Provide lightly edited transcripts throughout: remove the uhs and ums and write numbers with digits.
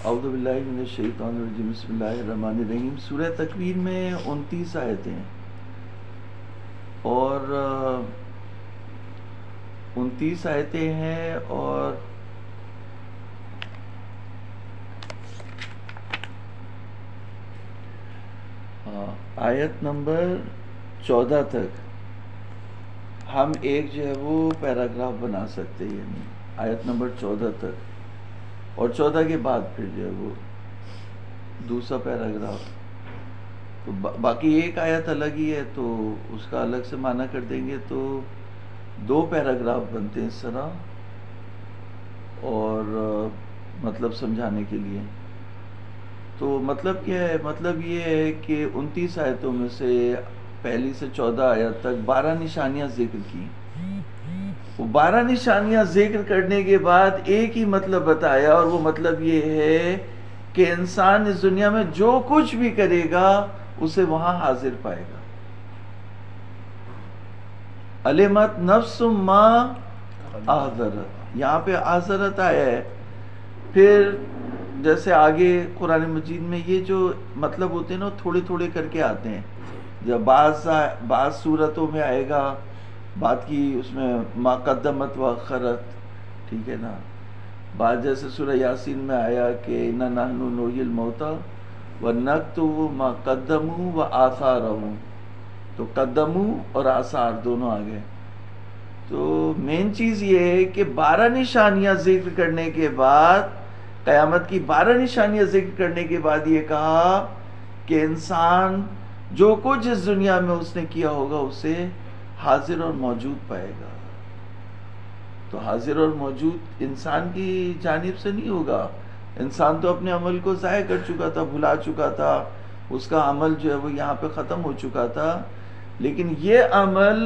اعوذ باللہ من الشیطان الرجیم، بسم اللہ الرحمن الرحیم۔ سورہ تکویر میں 29 آیتیں ہیں اور 29 آیتیں ہیں اور آیت نمبر 14 تک ہم ایک جو ہے وہ پیراگراف بنا سکتے ہیں، یعنی آیت نمبر 14 تک، اور 14 کے بعد پھر جو ہے وہ دوسرا پیراگراف، تو باقی ایک آیت الگ ہی ہے تو اس کا الگ سے معنی کر دیں گے تو 2 پیراگراف بنتے ہیں اس طرح، اور مطلب سمجھانے کے لیے۔ تو مطلب کیا ہے؟ مطلب یہ ہے کہ 29 آیتوں میں سے پہلی سے 14 آیت تک 12 نشانیاں ذکر کی۔ وہ 12 نشانیاں ذکر کرنے کے بعد ایک ہی مطلب بتایا، اور وہ مطلب یہ ہے کہ انسان اس دنیا میں جو کچھ بھی کرے گا اسے وہاں حاضر پائے گا۔ علمت نفس ما احضرت، یہاں پہ احضرت آیا ہے۔ پھر جیسے آگے قرآن مجید میں یہ جو مطلب ہوتے ہیں نا تھوڑے تھوڑے کر کے آتے ہیں، جب بعض صورتوں میں آئے گا بات کی، اس میں ما قدمت و اخرت، ٹھیک ہے نا، بعد جیسے سورہ یاسین میں آیا کہ انا نحن نحیی الموتى ونکتب ما قدموا و آثارهم، تو قدموا اور آثار دونوں آ گئے۔ تو مین چیز یہ ہے کہ 12 نشانیاں ذکر کرنے کے بعد، قیامت کی 12 نشانیاں ذکر کرنے کے بعد یہ کہا کہ انسان جو کچھ اس دنیا میں اس نے کیا ہوگا اسے حاضر اور موجود پائے گا۔ تو حاضر اور موجود انسان کی جانب سے نہیں ہوگا، انسان تو اپنے عمل کو ضائع کر چکا تھا، بھلا چکا تھا، اس کا عمل جو ہے وہ یہاں پہ ختم ہو چکا تھا، لیکن یہ عمل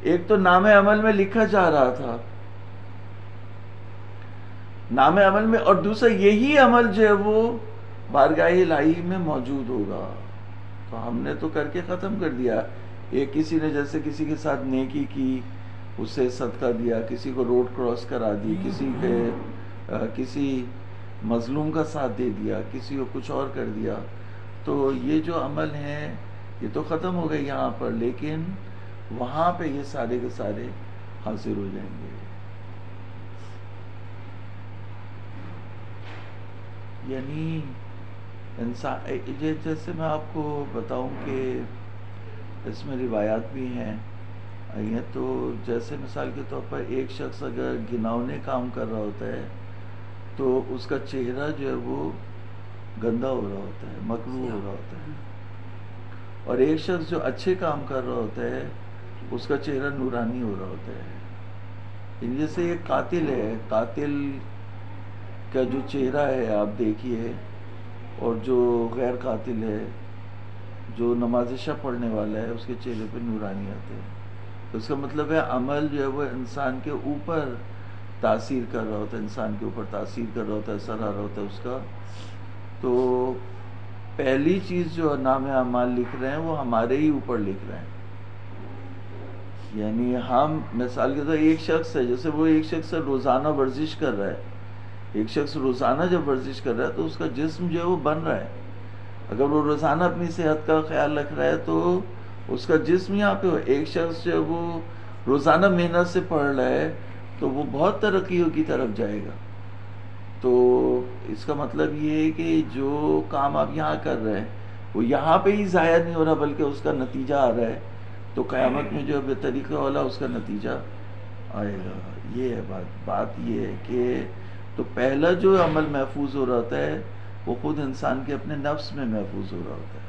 ایک تو نام عمل میں لکھا جا رہا تھا، نام عمل میں، اور دوسرا یہی عمل جو ہے وہ بارگاہ الہی میں موجود ہوگا۔ تو ہم نے تو کر کے ختم کر دیا، ایک کسی نے جیسے کسی کے ساتھ نیکی کی، اسے صدقہ دیا، کسی کو روڈ کراس کرا دی، کسی مظلوم کا ساتھ دے دیا، کسی کو کچھ اور کر دیا، تو یہ جو عمل ہیں یہ تو ختم ہو گئے یہاں پر، لیکن وہاں پہ یہ سارے کے سارے حاضر ہو جائیں گے۔ یعنی انسان، جیسے میں آپ کو بتاؤں کہ اس میں روایات بھی ہیں، تو جیسے مثال کے طور پر ایک شخص اگر گھناؤنے کام کر رہا ہوتا ہے تو اس کا چہرہ جو ہے وہ گندا ہو رہا ہوتا ہے، مکروہ ہو رہا ہوتا ہے، اور ایک شخص جو اچھے کام کر رہا ہوتا ہے اس کا چہرہ نورانی ہو رہا ہوتا ہے۔ ان جیسے ایک قاتل ہے، قاتل کا جو چہرہ ہے آپ دیکھیے، اور جو غیر قاتل ہے، جو نماز شب پڑھنے والا ہے، اس کے چہرے پہ نورانی آتے ہیں۔ تو اس کا مطلب ہے عمل جو ہے وہ انسان کے اوپر تاثیر کر رہا ہوتا ہے، انسان کے اوپر تاثیر کر رہا ہوتا ہے، اثر آ رہا ہوتا ہے اس کا۔ تو پہلی چیز جو نام اعمال لکھ رہے ہیں وہ ہمارے ہی اوپر لکھ رہے ہیں، یعنی ہم مثال کے طور ایک شخص ہے، جیسے وہ ایک شخص روزانہ ورزش کر رہا ہے، ایک شخص روزانہ جب ورزش کر رہا ہے تو اس کا جسم جو ہے وہ بن رہا ہے، اگر وہ روزانہ اپنی صحت کا خیال رکھ رہا ہے تو اس کا جسم یہاں پہ ہو۔ ایک شخص جو ہے وہ روزانہ محنت سے پڑھ رہا ہے تو وہ بہت ترقیوں کی طرف جائے گا۔ تو اس کا مطلب یہ ہے کہ جو کام آپ یہاں کر رہے ہیں وہ یہاں پہ ہی ضائع نہیں ہو رہا بلکہ اس کا نتیجہ آ رہا ہے، تو قیامت میں جو بے طریقہ والا اس کا نتیجہ آئے گا۔ یہ ہے بات یہ ہے کہ تو پہلا جو عمل محفوظ ہو رہا ہوتا ہے وہ خود انسان کے اپنے نفس میں محفوظ ہو رہا ہوتا ہے۔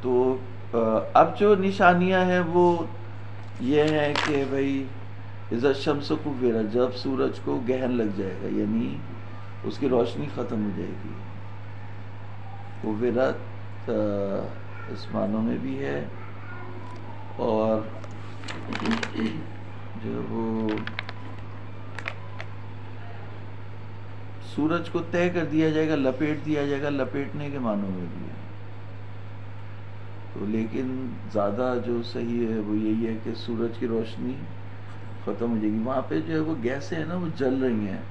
تو اب جو نشانیاں ہیں وہ یہ ہیں کہ بھئی اذا الشمس کورت، جب سورج کو گہن لگ جائے گا، یعنی اس کی روشنی ختم ہو جائے گی۔ کورت اس معنوں میں بھی ہے، اور جو وہ سورج کو طے کر دیا جائے گا، لپیٹ دیا جائے گا، لپیٹنے کے معنوں میں بھی ہے۔ تو لیکن زیادہ جو صحیح ہے وہ یہی ہے کہ سورج کی روشنی ختم ہو جائے گی. وہاں پہ جو ہے وہ گیسیں ہیں نا وہ جل رہی ہیں.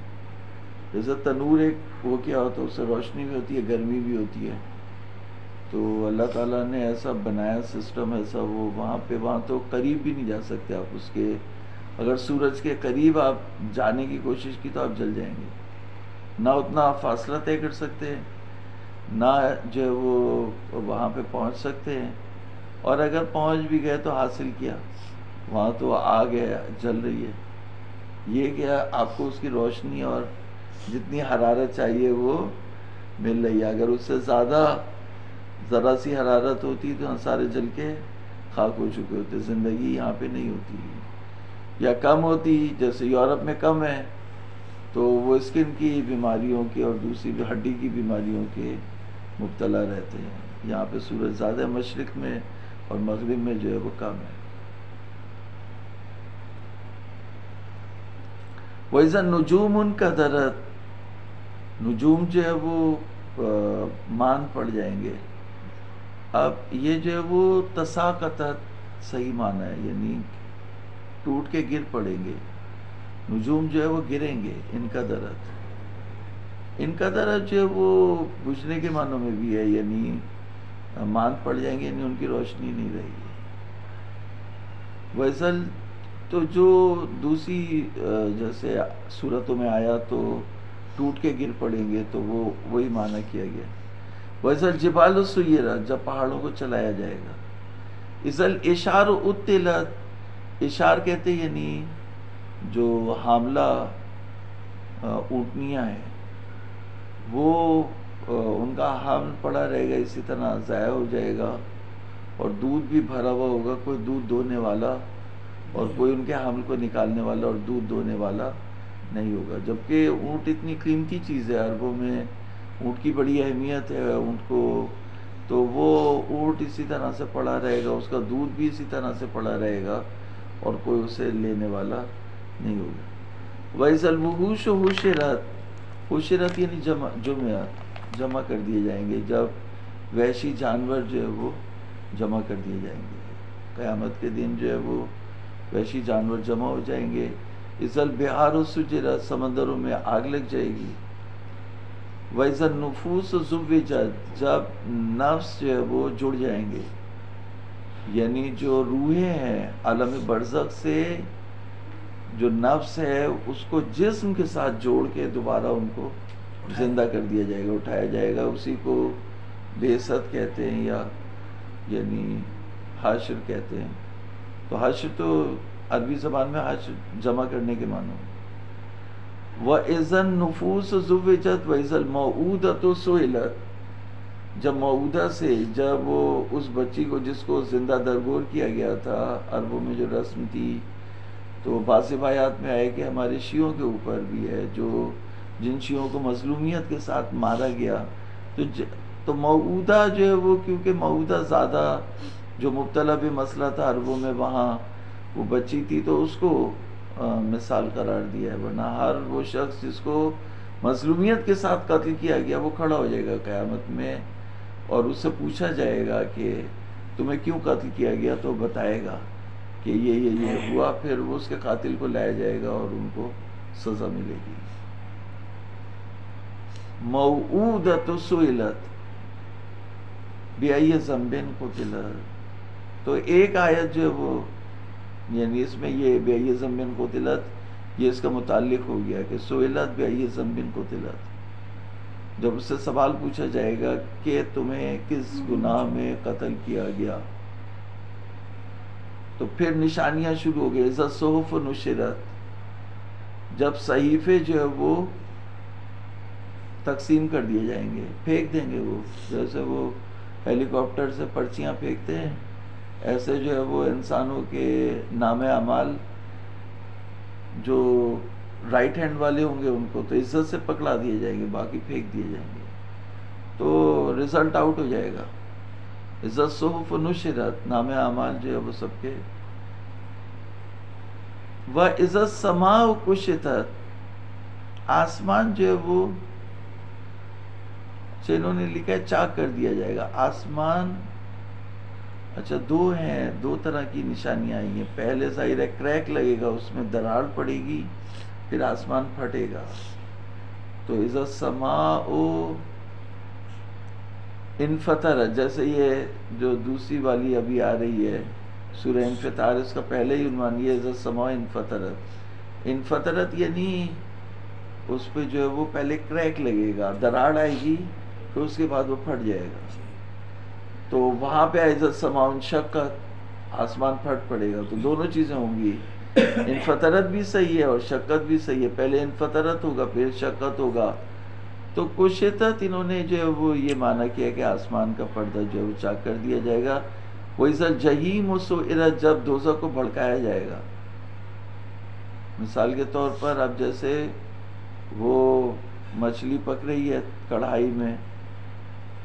جیسے تنور ایک وہ کیا ہوتا ہے، اس سے روشنی بھی ہوتی ہے، گرمی بھی ہوتی ہے. تو اللہ تعالیٰ نے ایسا بنایا سسٹم ایسا، وہ وہاں تو قریب بھی نہیں جا سکتے آپ اس کے. اگر سورج کے قریب آپ جانے کی کوشش کی تو آپ جل جائیں گے. نہ اتنا آپ فاصلہ طے کر سکتے ہیں، نہ جو ہے وہ وہاں پہ پہنچ سکتے ہیں. اور اگر پہنچ بھی گئے تو حاصل کیا، وہاں تو آگ ہے، جل رہی ہے. یہ کیا آپ کو اس کی روشنی اور جتنی حرارت چاہیے وہ مل رہی ہے. اگر اس سے زیادہ ذرا سی حرارت ہوتی تو سارے جل کے خاک ہو چکے ہوتے. زندگی یہاں پہ نہیں ہوتی، یا کم ہوتی. جیسے یورپ میں کم ہے تو وہ اسکن کی بیماریوں کے اور دوسری ہڈی کی بیماریوں کے مبتلا رہتے ہیں. یہاں پہ سورج زیادہ مشرق میں اور مغرب میں جو ہے وہ کم ہے. وَإِذَا النُّجُومُ انْكَدَرَتْ، نجوم جو ہے وہ مان پڑ جائیں گے. اب یہ جو ہے وہ تساقطت صحیح معنی ہے، یعنی ٹوٹ کے گر پڑیں گے. نجوم جو ہے وہ گریں گے. انقدرت جو ہے وہ بجھنے کے معنوں میں بھی ہے، یعنی مان پڑ جائیں گے، یعنی ان کی روشنی نہیں رہے گی. ویسل تو جو دوسری جیسے صورتوں میں آیا تو ٹوٹ کے گر پڑیں گے، تو وہ وہی معنی کیا گیا. ویسل جبال سیرت، جب پہاڑوں کو چلایا جائے گا. ازل اشار اطلت، اشار کہتے یعنی جو حاملہ اونٹنیاں ہیں وہ ان کا حمل پڑا رہے گا، اسی طرح ضائع ہو جائے گا. اور دودھ بھی بھرا ہوا ہوگا، کوئی دودھ دونے والا اور کوئی ان کے حمل کو نکالنے والا اور دودھ دونے والا نہیں ہوگا. جبکہ اونٹ اتنی قیمتی چیز ہے، عربوں میں اونٹ کی بڑی اہمیت ہے. اونٹ کو تو وہ اونٹ اسی طرح سے پڑا رہے گا، اس کا دودھ بھی اسی طرح سے پڑا رہے گا اور کوئی اسے لینے والا نہیں ہوگا. وَإِذَا الْوُحُوشُ حُشِرَتْ، حشرت یعنی جمع کر دیے جائیں گے. جب وحشی جانور جو ہے وہ جمع کر دیے جائیں گے. قیامت کے دن جو ہے وہ وحشی جانور جمع ہو جائیں گے. اِذَا الْبِحَارُ سُجِّرَتْ، سمندروں میں آگ لگ جائے گی. وَإِذَا النُّفُوسُ زُوِّجَتْ، جب نفس جو ہے وہ جڑ جائیں گے، یعنی جو روحیں ہیں عالم برزخ سے جو نفس ہے اس کو جسم کے ساتھ جوڑ کے دوبارہ ان کو زندہ کر دیا جائے گا، اٹھایا جائے گا. اسی کو بعثت کہتے ہیں، یا یعنی حشر کہتے ہیں. تو حشر تو عربی زبان میں حشر جمع کرنے کے معنی. وَإِذَا النُّفُوسُ زُوِّجَتْ وَإِذَا الْمَوْءُودَةُ سُئِلَتْ، جب موعودہ سے، جب وہ اس بچی کو جس کو زندہ درگور کیا گیا تھا، عربوں میں جو رسم تھی، تو بعض روایات میں آئے کہ ہمارے شیعوں کے اوپر بھی ہے، جو جن شیعوں کو مظلومیت کے ساتھ مارا گیا، تو موعودہ جو ہے وہ، کیونکہ موعودہ زیادہ جو مبتلا بھی مسئلہ تھا عربوں میں، وہاں وہ بچی تھی تو اس کو مثال قرار دیا ہے. ورنہ ہر وہ شخص جس کو مظلومیت کے ساتھ قتل کیا گیا وہ کھڑا ہو جائے گا قیامت میں اور اس سے پوچھا جائے گا کہ تمہیں کیوں قتل کیا گیا، تو بتائے گا کہ یہ ہوا. پھر وہ اس کے قاتل کو لایا جائے گا اور ان کو سزا ملے گی. موعودۃ سئلت بأی ذنب قتلت، تو ایک آیت جو ہے وہ، یعنی اس میں یہ بأی ذنب قتلت یہ اس کا متعلق ہو گیا کہ سئلت بأی ذنب قتلت، جب اس سے سوال پوچھا جائے گا کہ تمہیں کس گناہ میں قتل کیا گیا. تو پھر نشانیاں شروع ہو گئی. اذا الصحف نشرت، جب صحیفے جو ہے وہ تقسیم کر دیے جائیں گے، پھینک دیں گے. وہ جیسے وہ ہیلی کاپٹر سے پرچیاں پھینکتے ہیں، ایسے جو ہے وہ انسانوں کے نام اعمال جو رائٹ ہینڈ والے ہوں گے ان کو تو عزت سے پکڑا دیے جائیں گے، باقی پھینک دیے جائیں گے. تو رزلٹ آؤٹ ہو جائے گا. اذا الصحف نشرت، نام اعمال جو ہے وہ سب کے. وَإِذَا السَّمَاءُ كُشِطَتْ، آسمان جو ہے وہ انہوں نے لکھا ہے چاک کر دیا جائے گا. آسمان اچھا دو ہیں، دو طرح کی نشانیاں آئی ہیں. پہلے ظاہر ہے کریک لگے گا، اس میں دراڑ پڑے گی، پھر آسمان پھٹے گا. تو اذا السماء انفطرت، جیسے یہ جو دوسری والی ابھی آ رہی ہے سورہ انفطار، اس کا پہلے ہی عنوان یہ اذا السماء انفطرت. انفطرت یعنی اس پہ جو ہے وہ پہلے کریک لگے گا، دراڑ آئے گی، پھر اس کے بعد وہ پھٹ جائے گا. تو وہاں پہ اذا السماء انشقت، آسمان پھٹ پڑے گا. تو دونوں چیزیں ہوں گی، انفطرت بھی صحیح ہے اور شقت بھی صحیح ہے. پہلے انفطرت ہوگا پھر شقت ہوگا. تو کشتت انہوں نے جو ہے وہ یہ معنی کیا کہ آسمان کا پردہ جو ہے وہ چاک کر دیا جائے گا. وَإِذَا الْجَحِيمُ سُعِرَتْ، جب دوزخ کو بھڑکایا جائے گا. مثال کے طور پر اب جیسے وہ مچھلی پک رہی ہے کڑھائی میں،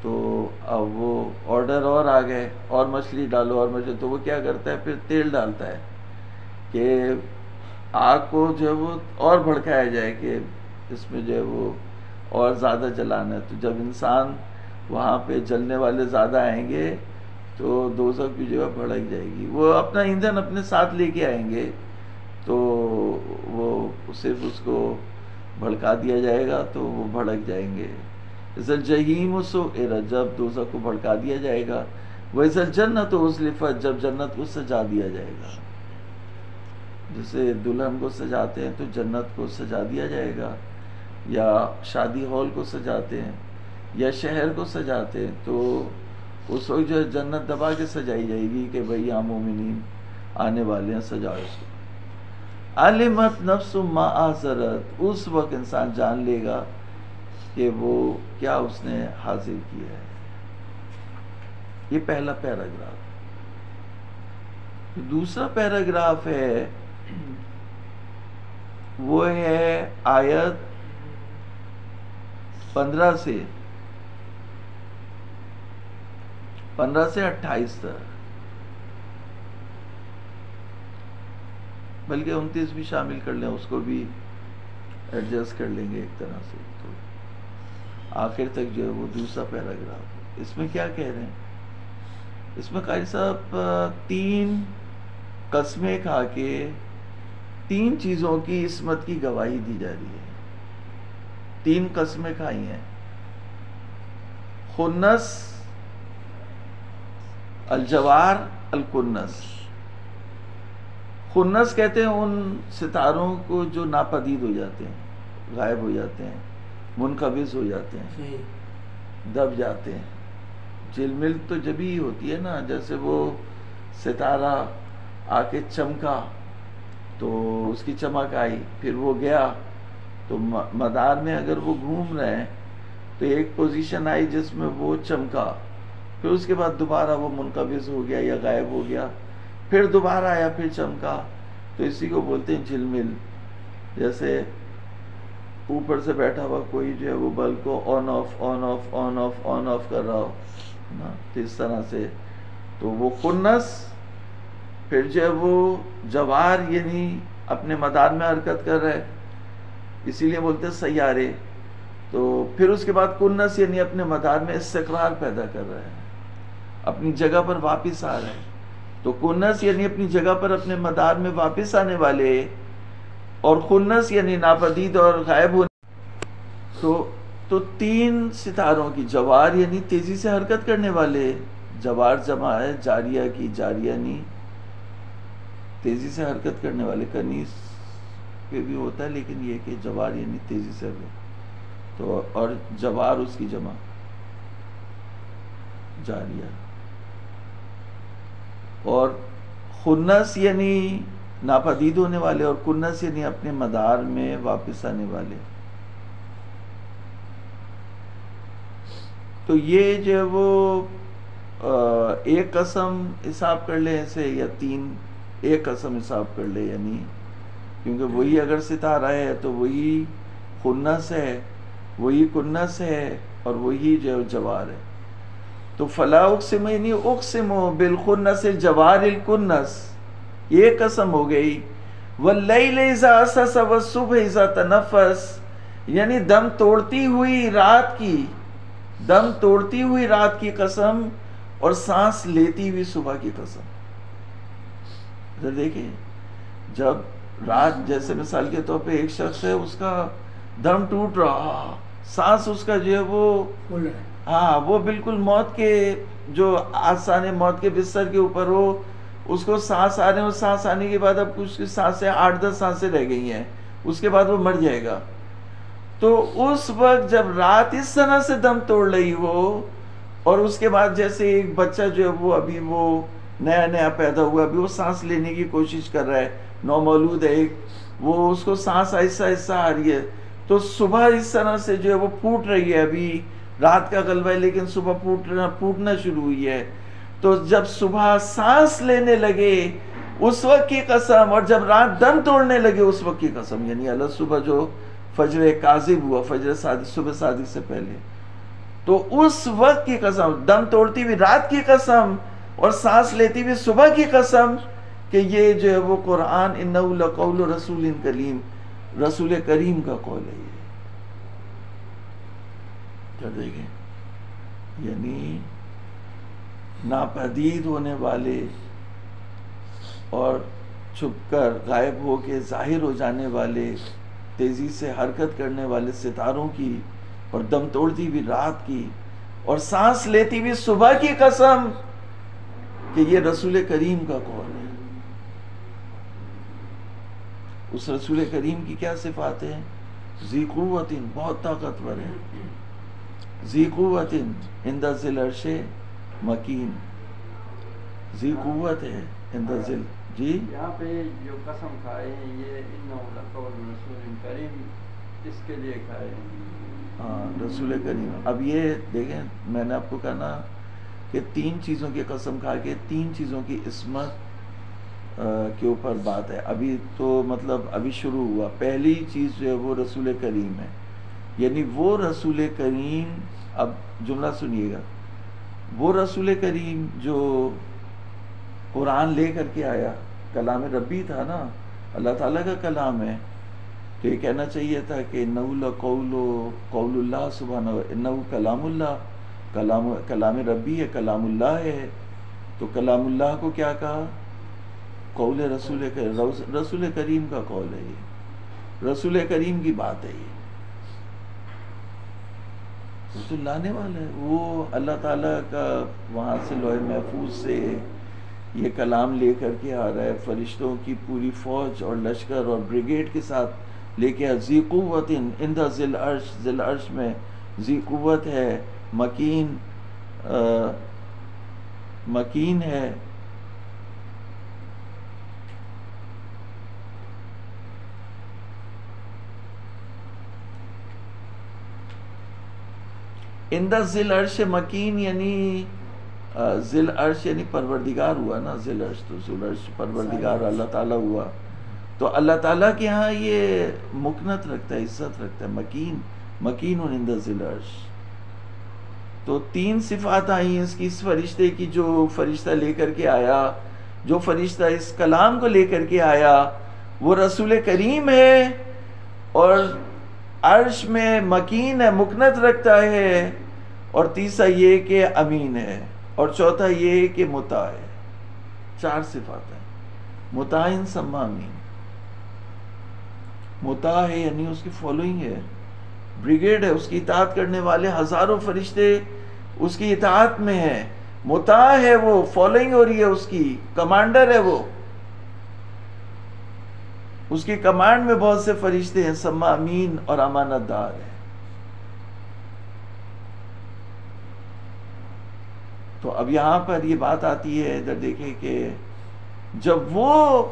تو اب وہ آرڈر اور آ گئے اور مچھلی ڈالو اور مچھلی، تو وہ کیا کرتا ہے پھر تیل ڈالتا ہے کہ آگ کو جو ہے وہ اور بھڑکایا جائے کہ اس میں جو ہے وہ اور زیادہ جلانا ہے. تو جب انسان وہاں پہ جلنے والے زیادہ آئیں گے تو دوزخ بھی جو ہے بھڑک جائے گی. وہ اپنا ایندھن اپنے ساتھ لے کے آئیں گے تو وہ صرف اس کو بھڑکا دیا جائے گا تو وہ بھڑک جائیں گے. اذا الجحیم سعرت، جب دوزخ کو بھڑکا دیا جائے گا. وَإِذَا الْجَنَّةُ أُزْلِفَتْ، جب جنت کو سجا دیا جائے گا. جیسے دلہن کو سجاتے ہیں تو جنت کو سجا دیا جائے گا، یا شادی ہال کو سجاتے ہیں یا شہر کو سجاتے ہیں، تو اس وقت جو ہے جنت دبا کے سجائی جائے گی کہ بھئی یہاں مومنین آنے والے ہیں، سجاؤ اس کو. علمت نفس ما احضرت، اس وقت انسان جان لے گا کہ وہ کیا اس نے حاضر کیا ہے. یہ پہلا پیراگراف. دوسرا پیراگراف ہے وہ ہے آیت 15 سے 28 تک، بلکہ 29 بھی شامل کر لیں، اس کو بھی ایڈجسٹ کر لیں گے ایک طرح سے. تو آخر تک جو ہے وہ دوسرا پیراگراف. اس میں کیا کہہ رہے ہیں؟ اس میں قاری صاحب 3 قسمیں کھا کے 3 چیزوں کی عصمت کی گواہی دی جا رہی ہے. 3 قسمیں کھائی ہیں: خنس، الجوار، الکنس. خنس کہتے ہیں ان ستاروں کو جو ناپدید ہو جاتے ہیں، غائب ہو جاتے ہیں، منقبض ہو جاتے ہیں، دب جاتے ہیں. جلمل تو جبھی ہوتی ہے نا، جیسے وہ ستارہ آ کے چمکا تو اس کی چمک آئی، پھر وہ گیا تو مدار میں اگر وہ گھوم رہے ہیں تو ایک پوزیشن آئی جس میں وہ چمکا، پھر اس کے بعد دوبارہ وہ منقبض ہو گیا یا غائب ہو گیا، پھر دوبارہ آیا پھر چمکا. تو اسی کو بولتے ہیں جلمل. جیسے اوپر سے بیٹھا ہوا کوئی جو ہے وہ بلب کو on off on off on off on off کر رہا ہو نا، تو اس طرح سے. تو وہ خنس. پھر جو ہے وہ جوار یعنی اپنے مدار میں حرکت کر رہے، اسی لیے بولتے ہیں سیارے. تو پھر اس کے بعد کنس یعنی اپنے مدار میں استقرار پیدا کر رہے ہیں، اپنی جگہ پر واپس آ رہے ہیں. تو کنس یعنی اپنی جگہ پر اپنے مدار میں واپس آنے والے، اور خنس یعنی ناپدید اور غائب ہونے. تو 3 ستاروں کی، جوار یعنی تیزی سے حرکت کرنے والے، جوار جمع ہے جاریہ کی، جاریہ یعنی تیزی سے حرکت کرنے والے. کنیس پہ بھی ہوتا ہے لیکن یہ کہ جوار یعنی تیزی سے حرکت. تو اور جوار اس کی جمع جاریہ. اور خنس یعنی ناپدید ہونے والے، اور کنس یعنی اپنے مدار میں واپس آنے والے. تو یہ جو ہے وہ ایک قسم حساب کر لے اسے، یا 3 ایک قسم حساب کر لے، یعنی کیونکہ وہی اگر ستارہ ہے تو وہی خنس ہے، وہی کنس ہے، اور وہی جو جوار ہے. تو فلا اقسم یعنی اقسم بالخنس الجوار الکنس، یہ قسم ہو گئی. واللیل اذا عسعس والصبح اذا تنفس، یعنی دم توڑتی ہوئی رات کی قسم، اور سانس لیتی ہوئی صبح کی قسم. ادھر دیکھیں، جب رات جیسے مثال کے طور پہ ایک شخص ہے، اس کا دم ٹوٹ رہا، سانس اس کا جو ہے وہ ہاں وہ بالکل موت کے جو آسان موت کے بستر کے اوپر ہو، اس کو سانس آ رہے ہیں، سانس آنے کے بعد اب کچھ سانسیں 8-10 سانسیں رہ گئی ہیں، اس کے بعد وہ مر جائے گا. تو اس وقت جب رات اس طرح سے دم توڑ رہی ہو، اور اس کے بعد جیسے ایک بچہ جو ہے وہ ابھی وہ نیا پیدا ہوا، ابھی وہ سانس لینے کی کوشش کر رہا ہے، نومولود ہے ایک، وہ اس کو سانس آہستہ آہستہ آ رہی ہے، تو صبح اس طرح سے جو ہے وہ پھوٹ رہی ہے، ابھی رات کا غلبہ ہے لیکن صبح پھوٹنا شروع ہوئی ہے. تو جب صبح سانس لینے لگے اس وقت کی قسم، اور جب رات دم توڑنے لگے اس وقت کی قسم، یعنی اللہ صبح جو فجر کاذب ہوا، فجر صادق، صبح صادق سے پہلے، تو اس وقت کی قسم، دم توڑتی ہوئی رات کی قسم اور سانس لیتی ہوئی صبح کی قسم، کہ یہ جو ہے وہ قرآن انہ لقول رسول کریم، رسول کریم کا قول ہے. یہ کیا دیکھیں، یعنی ناپدید ہونے والے اور چھپ کر غائب ہو کے ظاہر ہو جانے والے، تیزی سے حرکت کرنے والے ستاروں کی، اور دم توڑتی ہوئی رات کی، اور سانس لیتی ہوئی صبح کی قسم، کہ یہ رسول کریم کا قول ہے. اس رسول کریم کی کیا صفات ہیں؟ ذی قوت، بہت طاقتور ہے، ذی قوت عند ذی العرش مکین، ذی قوت ہے عند ذی. جی یہاں پہ جو قسم کھائے ہیں یہ انہ لقول رسول کریم، اس کے لیے کھائے ہیں. ہاں رسول کریم. اب یہ دیکھیں، میں نے آپ کو کہا نا کہ 3 چیزوں کی قسم کھا کے 3 چیزوں کی عصمت کے اوپر بات ہے. ابھی تو مطلب ابھی شروع ہوا. پہلی چیز جو ہے وہ رسول کریم ہے، یعنی وہ رسول کریم، اب جملہ سنیے گا، وہ رسول کریم جو قرآن لے کر کے آیا، کلام ربی تھا نا، اللہ تعالیٰ کا کلام ہے، تو یہ کہنا چاہیے تھا کہ انہ قول اللہ سبحانہ، انہ کلام اللہ، کلام ربی ہے، کلام اللہ ہے. تو کلام اللہ کو کیا کہا؟ قول رسول کریم کا قول ہے. یہ رسول کریم کی بات ہے. یہ تو لانے والا ہے، وہ اللہ تعالیٰ کا وہاں سے لوح محفوظ سے یہ کلام لے کر کے آ رہا ہے، فرشتوں کی پوری فوج اور لشکر اور بریگیڈ کے ساتھ لے کے. ذی قوت عند ذی العرش، ذی العرش میں ذی قوت ہے، مکین ہے. عند ذی العرش مکین، یعنی ذی العرش یعنی پروردگار ہوا نا، ذی العرش تو ذی العرش پروردگار اللہ تعالیٰ ہوا. تو اللہ تعالیٰ کے ہاں یہ مکنت رکھتا ہے، عزت رکھتا ہے. مکین عند ذی العرش. تو 3 صفات آئی ہیں اس کی، اس فرشتے کی، جو فرشتہ لے کر کے آیا، جو فرشتہ اس کلام کو لے کر کے آیا وہ رسول کریم ہے، اور عرش میں مکین ہے، مکنت رکھتا ہے، اور تیسرا یہ کہ امین ہے، اور چوتھا یہ کہ مطاع ہے. 4 صفات ہیں. مطاع ثم امین. مطاع ہے یعنی اس کی فالوئنگ ہے، بریگیڈ ہے، اس کی اطاعت کرنے والے ہزاروں فرشتے اس کی اطاعت میں ہیں. مطاع ہے، وہ فالوئنگ ہو رہی ہے، اس کی کمانڈر ہے، وہ اس کی کمانڈ میں بہت سے فرشتے ہیں. ثم امین، اور امانت دار ہے. تو اب یہاں پر یہ بات آتی ہے، ادھر دیکھیں کہ جب وہ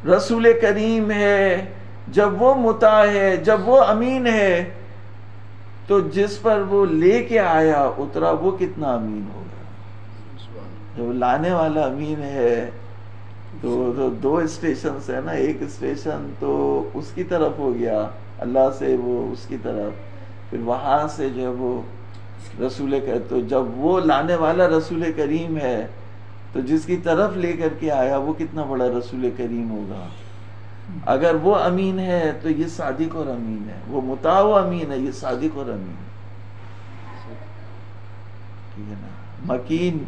رسول کریم ہے، جب وہ مطاع ہے، جب وہ امین ہے، تو جس پر وہ لے کے آیا اترا وہ کتنا امین ہوگا. جب لانے والا امین ہے تو 2 اسٹیشنز ہیں نا، ایک اسٹیشن تو اس کی طرف ہو گیا اللہ سے، وہ اس کی طرف، پھر وہاں سے جو ہے وہ رسول تو جب وہ لانے والا رسول کریم ہے تو جس کی طرف لے کر کے آیا وہ کتنا بڑا رسول کریم ہوگا. اگر وہ امین ہے تو یہ صادق اور امین ہے، وہ مطاع و امین ہے، یہ صادق اور امین ہے. ٹھیک ہے نا. مکین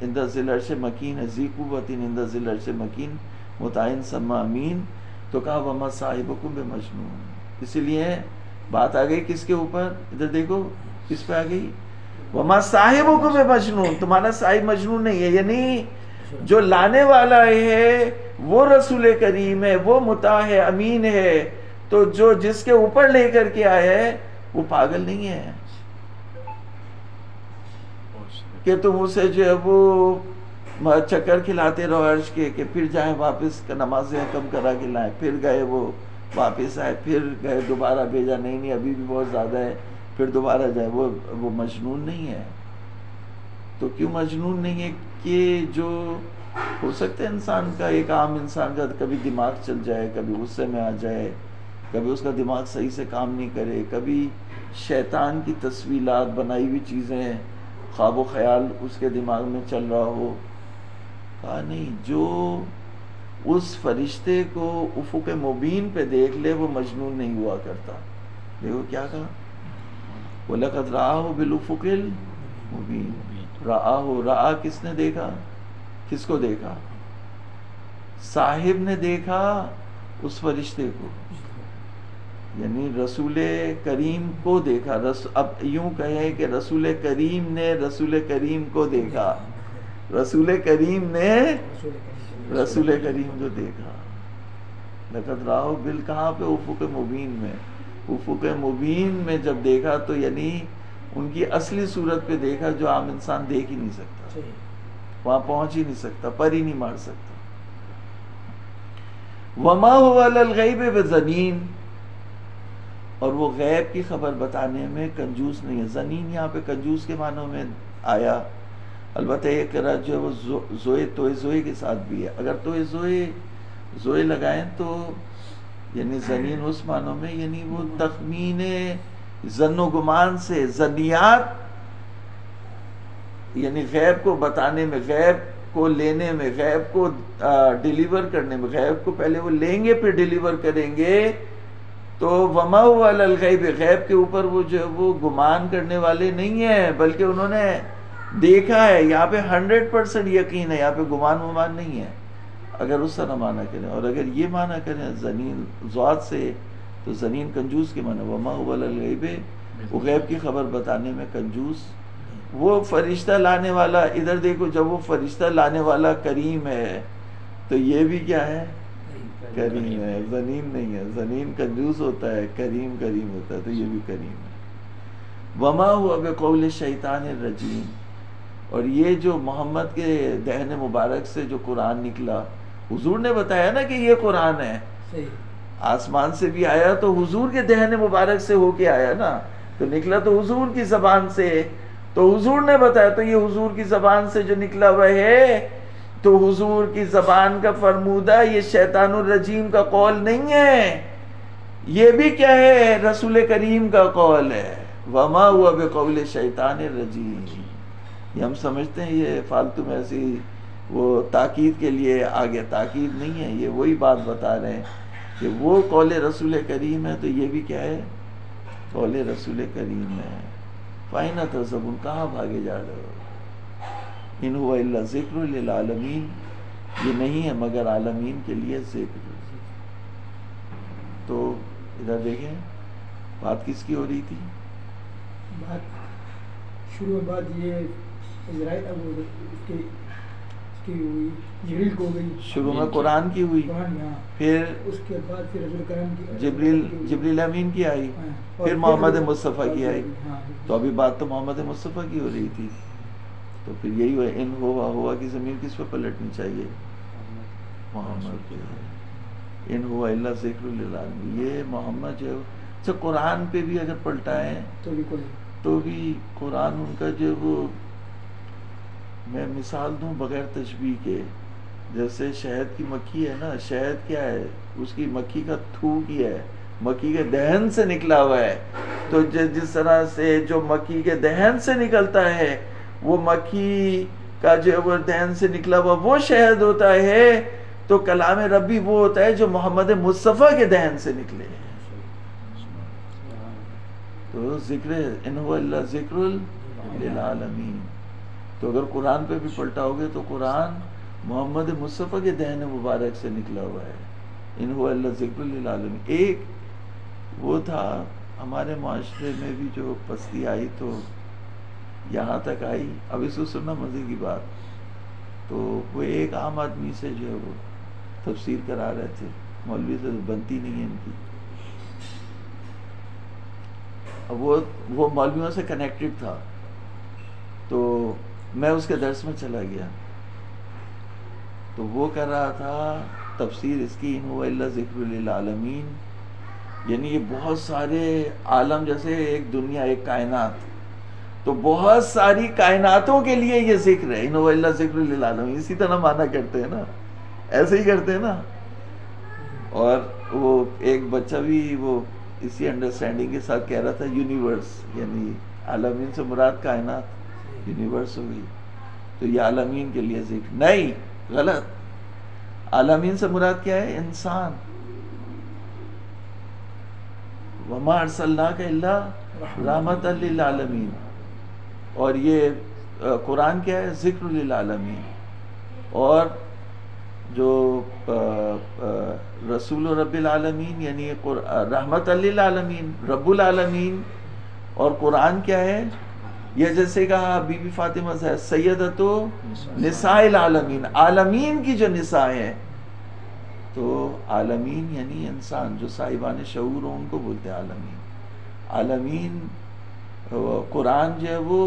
عند ذی العرش مکین ہے، ذی قوت عند ذی العرش مکین مطاع ثم امین. تو کہا وما صاحبکم بمجنون. اسی لیے بات آ گئی کس کے اوپر؟ ادھر دیکھو کس پہ آ گئی؟ وما صاحبکم بمجنون. تمہارا صاحب مجنون نہیں ہے، یعنی جو لانے والا ہے وہ رسول کریم ہے، وہ مطاع ہے، امین ہے. تو جو جس کے اوپر لے کر کے آیا ہے وہ پاگل نہیں ہے کہ تم اسے جو ہے وہ چکر کھلاتے رہو عرش کے کہ پھر جائیں واپس نمازیں کم کرا کے لائیں، پھر گئے وہ واپس آئے، پھر گئے دوبارہ بھیجا، نہیں ابھی بھی بہت زیادہ ہے، پھر دوبارہ جائے. وہ مجنون نہیں ہے. تو کیوں مجنون نہیں ہے؟ کہ جو ہو سکتا ہے انسان کا، ایک عام انسان کا کبھی دماغ چل جائے، کبھی غصے میں آ جائے، کبھی اس کا دماغ صحیح سے کام نہیں کرے، کبھی شیطان کی تصویرات بنائی ہوئی چیزیں خواب و خیال اس کے دماغ میں چل رہا ہو. کہا نہیں، جو اس فرشتے کو افق مبین پہ دیکھ لے وہ مجنون نہیں ہوا کرتا. دیکھو کیا کہا، وَلَقَدْ رَآهُ بِالْأُفُقِ الْمُبِينِ. رَآ کس نے دیکھا؟ کس کو دیکھا؟ صاحب نے دیکھا اس فرشتے کو، یعنی رسول کریم کو دیکھا. اب یوں کہیں کہ رسول کریم نے رسول کریم کو دیکھا، رسول کریم نے رسول کریم کو دیکھا. لقد راہ بل کہاں پہ؟ افق مبین میں. افق مبین میں جب دیکھا تو یعنی ان کی اصلی صورت پہ دیکھا جو عام انسان دیکھ ہی نہیں سکتا، وہاں پہنچ ہی نہیں سکتا، پر ہی نہیں مار سکتا. وما هو علی الغیب بضنین. اور وہ غیب کی خبر بتانے میں کنجوس نہیں ہے. زنین یہاں پہ کنجوس کے معنوں میں آیا. البتہ یہ قرأت جو ہے وہ زوئے توئے زوئے کے ساتھ بھی ہے. اگر توئے زوئے لگائیں تو یعنی زنین اس معنوں میں یعنی وہ تخمین ظن و گمان سے، ظنیات یعنی غیب کو بتانے میں، غیب کو لینے میں، غیب کو ڈیلیور کرنے میں. غیب کو پہلے وہ لیں گے پھر ڈیلیور کریں گے. تو وما هو علی الغیب، غیب کے اوپر وہ جو وہ گمان کرنے والے نہیں ہیں بلکہ انہوں نے دیکھا ہے. یہاں پہ 100% یقین ہے، یہاں پہ گمان ومان نہیں ہے اگر اس طرح معنی کریں. اور اگر یہ معنی کریں زنین ذات سے تو زنین کنجوس کے معنی. وما هو علی الغیب، وہ غیب کی خبر بتانے میں کنجوس. وہ فرشتہ لانے والا، ادھر دیکھو جب وہ فرشتہ لانے والا کریم ہے تو یہ بھی کیا ہے؟ کریم ہے. زنین نہیں ہے، زنین کنجوس ہوتا ہے، کریم ہوتا ہے، تو یہ بھی کریم ہے. وما هو بقول الشیطان الرجیم. اور یہ جو محمد کے دہن مبارک سے جو قرآن نکلا، حضور نے بتایا نا کہ یہ قرآن ہے، آسمان سے بھی آیا تو حضور کے دہن مبارک سے ہو کے آیا نا، تو نکلا تو حضور کی زبان سے. تو حضور نے بتایا، تو یہ حضور کی زبان سے جو نکلا ہوا ہے تو حضور کی زبان کا فرمودہ، یہ شیطان الرجیم کا قول نہیں ہے، یہ بھی کیا ہے؟ رسول کریم کا قول ہے. وما ہوا بقول شیطان الرجیم. یہ ہم سمجھتے ہیں یہ فالتو میں ایسی وہ تاکید کے لیے آگے، تاکید نہیں ہے، یہ وہی بات بتا رہے ہیں کہ وہ قول رسول کریم ہے تو یہ بھی کیا ہے؟ قول رسول کریم ہے. فَأَيْنَ تَذْهَبُونَ، کہاں بھاگے جا رہے ہو؟ إِنْ هُوَ إِلَّا ذِكْرٌ لِلْعَالَمِينَ، یہ نہیں ہے مگر عالمین کے لیے ذکر. تو ادھر دیکھیں بات کس کی ہو رہی تھی؟ بات شروع میں بات یہ اسرائیل جبریل کو گئی، شروع میں قرآن کی ہوئی، پھر اس کے بعد پھر رسول کریم کی، جبریل امین کی آئی، پھر محمد مصطفیٰ کی آئی. تو ابھی بات تو محمد مصطفیٰ کی ہو رہی تھی. تو پھر یہی ہوا، ان ہوا کی زمین کس پہ پلٹنی چاہیے؟ محمد کی. ان ہوا الا ذکر للعالمین، یہ محمد جو اچھا قرآن پہ بھی اگر پلٹائیں تو بھی قرآن ان کا جو وہ، میں مثال دوں بغیر تشبیہ کے، جیسے شہد کی مکھی ہے نا، شہد کیا ہے؟ اس کی مکھی کا تھوک ہی ہے، مکھی کے دہن سے نکلا ہوا ہے. تو جس طرح سے جو مکھی کے دہن سے نکلتا ہے، وہ مکھی کا جو وہ دہن سے نکلا ہوا وہ شہد ہوتا ہے. تو کلام ربی وہ ہوتا ہے جو محمد مصطفیٰ کے دہن سے نکلے. تو ذکر ان هو الا ذکر للعالمین. تو اگر قرآن پہ بھی پلٹاؤ گے تو قرآن محمد مصطفیٰ کے دہن مبارک سے نکلا ہوا ہے. ان هو الا ذکر للعالمین. ایک وہ تھا ہمارے معاشرے میں بھی جو پستی آئی تو یہاں تک آئی. اب اس کو سننا مزے کی بات. تو وہ ایک عام آدمی سے جو ہے وہ تفسیر کرا رہے تھے. مولوی سے بنتی نہیں ہے ان کی. اب وہ مولویوں سے کنیکٹڈ تھا تو میں اس کے درس میں چلا گیا. تو وہ کر رہا تھا تفسیر اس کی ان هو الا ذکر للعالمین. یعنی یہ بہت سارے عالم، جیسے ایک دنیا ایک کائنات، تو بہت ساری کائناتوں کے لیے یہ ذکر ہے. ان هو الا ذکر للعالمین. اسی طرح معنی کرتے ہیں نا، ایسے ہی کرتے ہیں نا. اور وہ ایک بچہ بھی وہ اسی انڈرسٹینڈنگ کے ساتھ کہہ رہا تھا یونیورس، یعنی عالمین سے مراد کائنات، یونیورس ہوگی. تو یہ عالمین کے لیے ذکر نہیں، غلط. عالمین سے مراد کیا ہے؟ انسان. وما ارسلناک الا رحمت للعالمین. اور یہ قرآن کیا ہے؟ ذکر للعالمین. اور جو رسول رب العالمین یعنی رحمت للعالمین، رب العالمین. اور قرآن کیا ہے؟ یہ جیسے کہا بی بی فاطمہ سے سیدۃ نساء العالمین، عالمین کی جو نساء ہیں. تو عالمین یعنی انسان جو صاحبان شعور ہوں ان کو بولتے ہیں عالمین. عالمین قرآن جو ہے وہ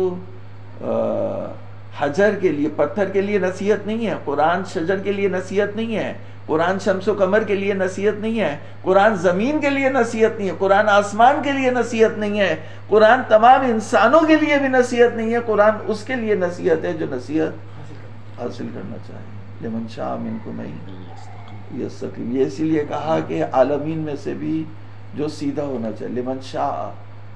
حجر کے لیے، پتھر کے لیے نصیحت نہیں ہے. قرآن شجر کے لیے نصیحت نہیں ہے. قرآن شمس و قمر کے لیے نصیحت نہیں ہے. قرآن زمین کے لیے نصیحت نہیں ہے. قرآن آسمان کے لیے نصیحت نہیں ہے. قرآن تمام انسانوں کے لیے بھی نصیحت نہیں ہے. قرآن اس کے لیے نصیحت ہے جو نصیحت حاصل کرنا چاہے. لمن شاء منکم ان یستقیم. یہ اسی لیے کہا کہ عالمین میں سے بھی جو سیدھا ہونا چاہیے. لمن شاء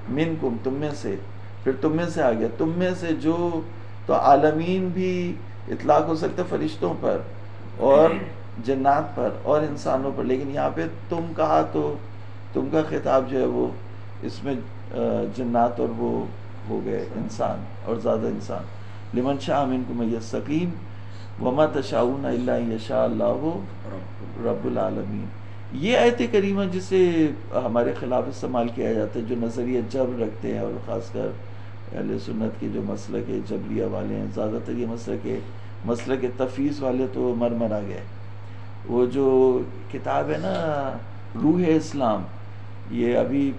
منکم، تم میں سے. پھر تم میں سے آ گیا، تم میں سے جو. تو عالمین بھی اطلاق ہو سکتا ہے فرشتوں پر اور جنات پر اور انسانوں پر، لیکن یہاں پہ تم کہا تو تم کا خطاب جو ہے وہ اس میں جنات اور وہ ہو گئے انسان اور زیادہ انسان. لمن شاء منکم ان یستقیم وما تشاؤون الا ان یشاء اللہ رب العالمین. یہ آیت کریمہ جسے ہمارے خلاف استعمال کیا جاتا ہے، جو نظریہ جبر رکھتے ہیں اور خاص کر اہل سنت کے جو مسلک جبریہ والے ہیں، زیادہ تر یہ مسلک تفویض والے تو مر آ گئے. وہ جو کتاب ہے نا روح اسلام، یہ ابھی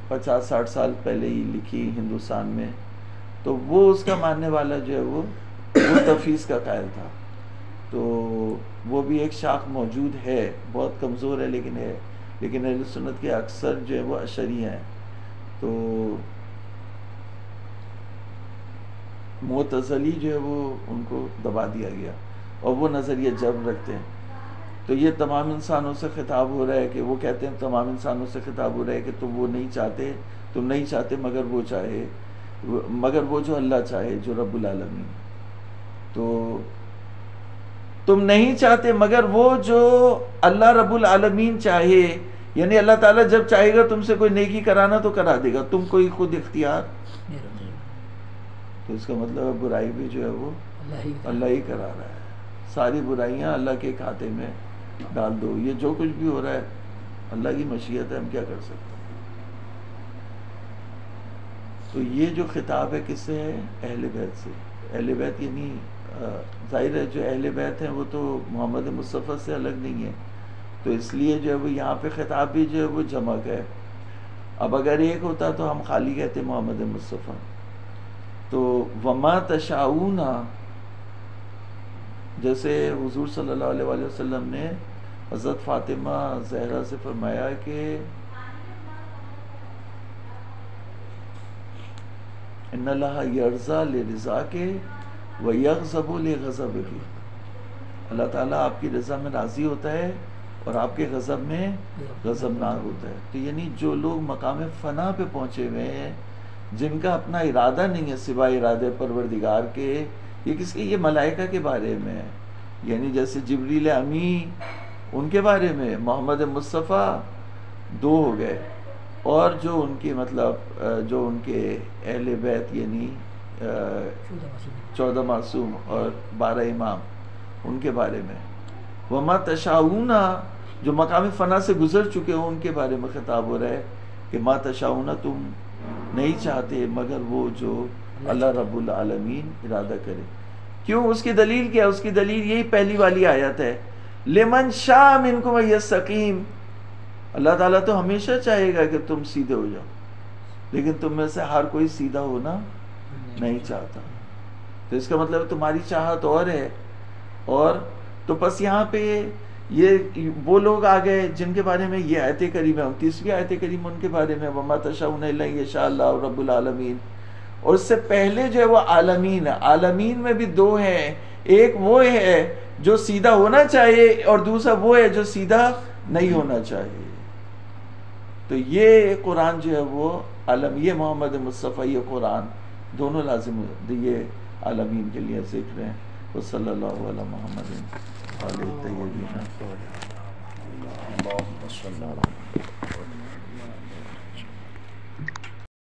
50-60 سال پہلے ہی لکھی ہندوستان میں. تو وہ اس کا ماننے والا جو ہے وہ تفویض کا قائل تھا. تو وہ بھی ایک شاخ موجود ہے، بہت کمزور ہے لیکن ہے. لیکن اہل سنت کے اکثر جو ہے وہ اشعری ہیں. تو معتزلی جو ہے وہ ان کو دبا دیا گیا اور وہ نظریہ جبر رکھتے ہیں. تو یہ تمام انسانوں سے خطاب ہو رہا ہے کہ وہ کہتے ہیں تمام انسانوں سے خطاب ہو رہا ہے کہ تم وہ نہیں چاہتے، تم نہیں چاہتے مگر وہ چاہے، مگر وہ جو اللہ چاہے، جو رب العالمین. تو تم نہیں چاہتے مگر وہ جو اللہ رب العالمین چاہے، یعنی اللہ تعالیٰ جب چاہے گا تم سے کوئی نیکی کرانا تو کرا دے گا، تم کوئی خود اختیار. تو اس کا مطلب برائی بھی جو ہے وہ اللہ ہی کرا رہا ہے. ساری برائیاں اللہ کے کھاتے میں ڈال دو. یہ جو کچھ بھی ہو رہا ہے اللہ کی مشیت ہے، ہم کیا کر سکتے ہیں. تو یہ جو خطاب ہے کس سے ہے؟ اہل بیت سے. اہل بیت یعنی ظاہر ہے جو اہل بیت ہیں وہ تو محمد مصطفیٰ سے الگ نہیں ہے. تو اس لیے جو ہے وہ یہاں پہ خطاب بھی جو ہے وہ جمع ہے. اب اگر ایک ہوتا تو ہم خالی کہتے محمد مصطفیٰ. تو وما تشاؤون، جیسے حضور صلی اللہ علیہ وآلہ وسلم نے حضرت فاطمہ زہرا سے فرمایا کہ ان اللہ یرضا لرضاک ویغضب لغضبک. اللہ تعالیٰ آپ کی رضا میں راضی ہوتا ہے اور آپ کے غضب میں غضبناک ہوتا ہے. تو یعنی جو لوگ مقام فنا پہ پہنچے ہوئے ہیں، جن کا اپنا ارادہ نہیں ہے سوائے ارادے پروردگار کے، یہ کس کے؟ یہ ملائکہ کے بارے میں ہے. یعنی جیسے جبریل امی ان کے بارے میں، محمد مصطفیٰ دو ہو گئے، اور جو ان کی مطلب جو ان کے اہل بیت یعنی 14 معصوم اور 12 امام، ان کے بارے میں. وما تشاؤون جو مقام فنا سے گزر چکے ہوں ان کے بارے میں خطاب ہو رہا ہے کہ ما تشاؤون تم نہیں چاہتے مگر وہ جو اللہ رب العالمین ارادہ کرے. کیوں؟ اس کی دلیل کیا؟ اس کی دلیل یہی پہلی والی آیت ہے، لمن شاء منکم ان یستقیم. اللہ تعالیٰ تو ہمیشہ چاہے گا کہ تم سیدھے ہو جاؤ، لیکن تم میں سے ہر کوئی سیدھا ہونا نہیں چاہتا. تو اس کا مطلب تمہاری چاہت اور ہے. اور تو بس یہاں پہ یہ وہ لوگ آ گئے جن کے بارے میں یہ آیت کریمہ 29ویں آیت کریمہ ان کے بارے میں وما تشاؤون الا ان یشاء اللہ رب العالمین. اور اس سے پہلے جو ہے وہ عالمین ہے. عالمین میں بھی دو ہیں، ایک وہ ہے جو سیدھا ہونا چاہیے اور دوسرا وہ ہے جو سیدھا نہیں ہونا چاہیے. تو یہ قرآن جو ہے وہ عالم، یہ محمد مصطفیٰ یہ قرآن دونوں لازم یہ عالمین کے لیے ذکر ہیں. وصلی اللہ علی محمد علیہ الطیبین.